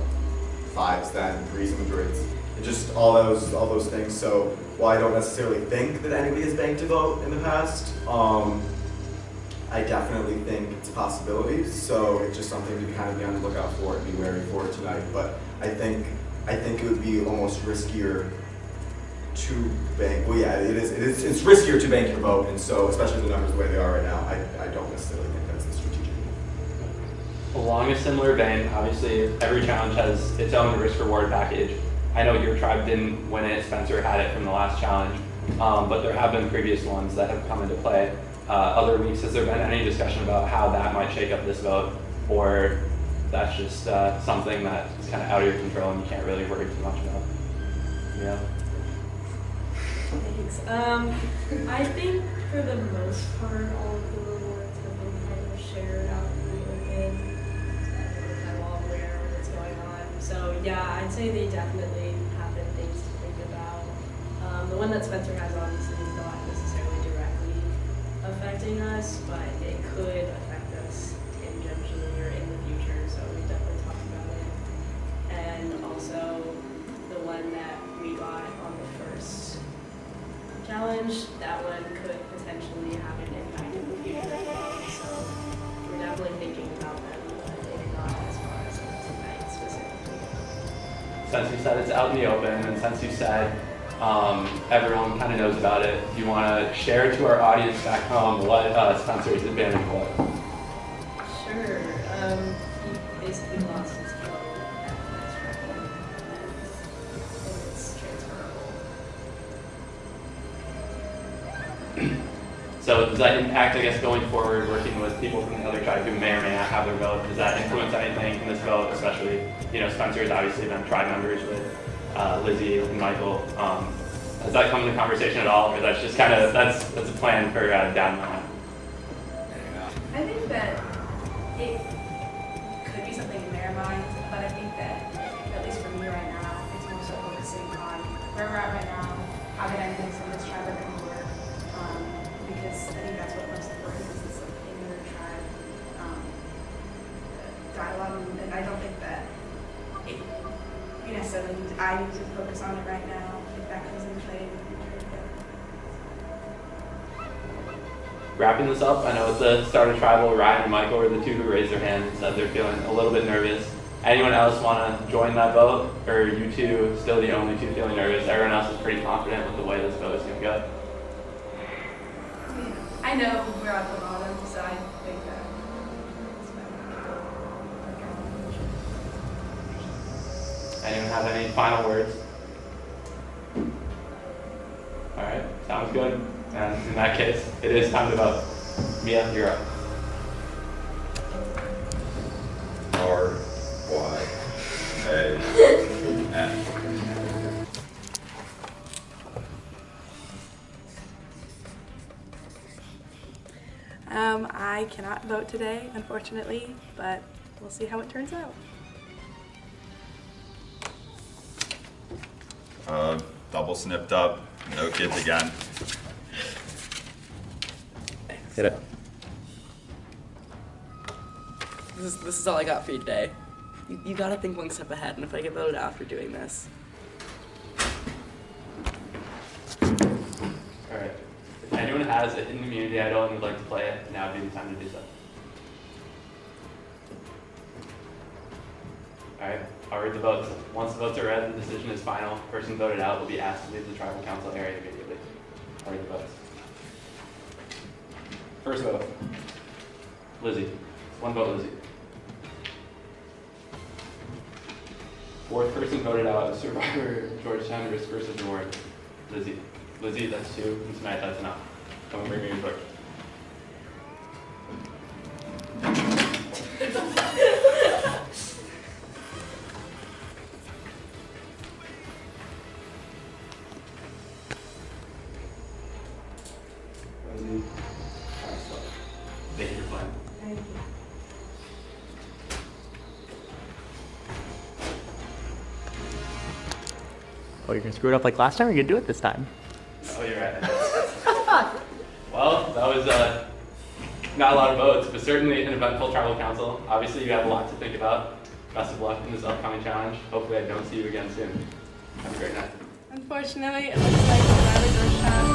Speaker 15: 5s then, 3s and Madrids, and just all those things. So while I don't necessarily think that anybody has banked a vote in the past, I definitely think it's a possibility. So it's just something to kind of be on the lookout for and be wary for tonight. But I think it would be almost riskier to bank. Well, yeah, it's riskier to bank your vote, and so especially the numbers the way they are right now, I don't necessarily think that's the strategic move.
Speaker 10: Along a similar vein, obviously every challenge has its own risk reward package. I know your tribe didn't win it, Spencer had it from the last challenge, but there have been previous ones that have come into play. Other weeks, has there been any discussion about how that might shake up this vote, or that's just something that is kind of out of your control and you can't really worry too much about? Yeah.
Speaker 14: Thanks. I think for the most part, all of the rewards have been kind of shared out in the open. Everyone's kind of all aware of what's going on. So yeah, I'd say they definitely have been things to think about. The one that Spencer has obviously is not necessarily directly affecting us, but it could affect us tangentially or in the future. So we definitely talked about it. And also the one that we got on the first challenge, that one could potentially have an impact in the future as well. So we're definitely thinking about them, but maybe not as far as tonight specifically.
Speaker 10: Since you said it's out in the open, and since you said everyone kind of knows about it, do you want to share to our audience back home what Spencer's advantage was?
Speaker 14: Sure. He basically lost his vote at the next round, and it's transferable.
Speaker 10: So does that impact, I guess, going forward, working with people from the other tribe who may or may not have their vote? Does that influence anything in this vote, especially, Spencer has obviously been tribe members with Lizzie and Michael. Has that come into conversation at all, or that's just kind of, that's a plan for down the line?
Speaker 16: I think that it could be something in their mind, but I think that, at least for me right now, it's more so focusing on where we're at right now, how the dynamics in this tribe are going to work, because I think that's what most important is, it's like in your tribe dialogue, and I don't think that we necessarily I need to focus on it right now, if that comes into play in the future.
Speaker 10: Wrapping this up, I know at the start of Tribal, Ryan and Michael were the two who raised their hands and said they're feeling a little bit nervous. Anyone else want to join that vote? Or are you two still the only two feeling nervous? Everyone else is pretty confident with the way this vote is going to go.
Speaker 16: I know we're at the bottom, so I think that
Speaker 10: Anyone have any final words? All right, sounds good. And in that case, it is time to vote. Mia, you're up.
Speaker 1: R-Y-A-N.
Speaker 4: I cannot vote today, unfortunately, but we'll see how it turns out.
Speaker 1: Double snipped up, no kids again.
Speaker 2: Hit it. This is all I got for you today. You gotta think one step ahead, and if I get voted out for doing this.
Speaker 10: Alright. If anyone has a hidden immunity idol and would like to play it, now would be the time to do so. Alright, I'll read the votes. Once the votes are read, the decision is final. The person voted out will be asked to leave the tribal council area immediately. I'll read the votes. First vote, Lizzie. One vote, Lizzie. Fourth person voted out, Survivor Georgetown risk versus reward. Lizzie. Lizzie, that's 2. And tonight, that's enough. Come and bring me your book. Lizzie. Thank you for playing.
Speaker 16: Thank you.
Speaker 18: Oh, you're gonna screw it up like last time, or you're gonna do it this time?
Speaker 10: Oh, you're right. Well, that was not a lot of votes, but certainly an eventful tribal council. Obviously, you have a lot to think about. Best of luck in this upcoming challenge. Hopefully I don't see you again soon. Have a great night.
Speaker 16: Unfortunately, it looks like Survivor Georgetown